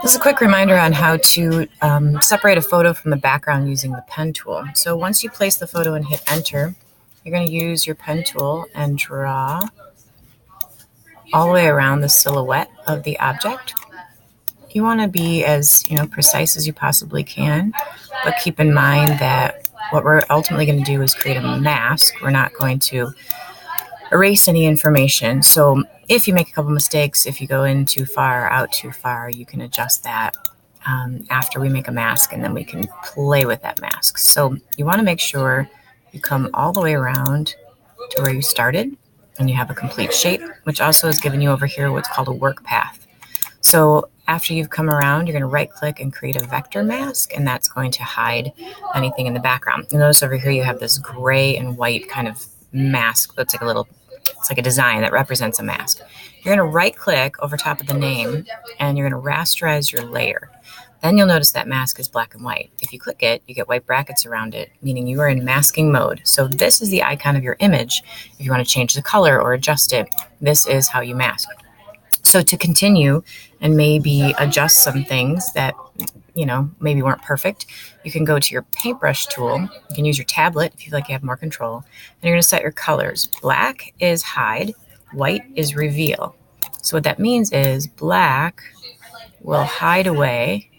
This is a quick reminder on how to separate a photo from the background using the pen tool. So once you place the photo and hit enter, you're going to use your pen tool and draw all the way around the silhouette of the object. You want to be as precise as you possibly can, but keep in mind that what we're ultimately going to do is create a mask. We're not going to erase any information. So if you make a couple mistakes, if you go in too far, out too far, you can adjust that after we make a mask, and then we can play with that mask. So you want to make sure you come all the way around to where you started and you have a complete shape, which also is giving you over here what's called a work path. So after you've come around, you're going to right click and create a vector mask, and that's going to hide anything in the background. You notice over here you have this gray and white kind of mask that's it's like a design that represents a mask. You're going to right click over top of the name and you're going to rasterize your layer. Then you'll notice that mask is black and white. If you click it, you get white brackets around it, meaning you are in masking mode. So this is the icon of your image. If you want to change the color or adjust it, this is how you mask. So to continue and maybe adjust some things that, maybe weren't perfect, you can go to your paintbrush tool. You can use your tablet if you feel like you have more control. And you're going to set your colors. Black is hide, white is reveal. So what that means is black will hide away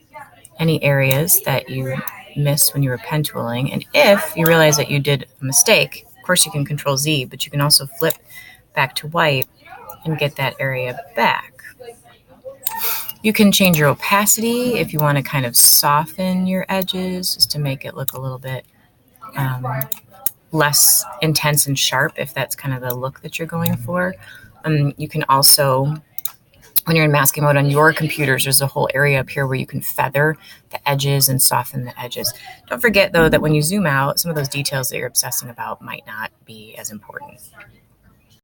any areas that you missed when you were pen tooling. And if you realize that you did a mistake, of course you can Control Z, but you can also flip back to white and get that area back. You can change your opacity if you want to kind of soften your edges just to make it look a little bit less intense and sharp if that's kind of the look that you're going for. You can also, when you're in masking mode on your computers, there's a whole area up here where you can feather the edges and soften the edges. Don't forget, though, that when you zoom out, some of those details that you're obsessing about might not be as important.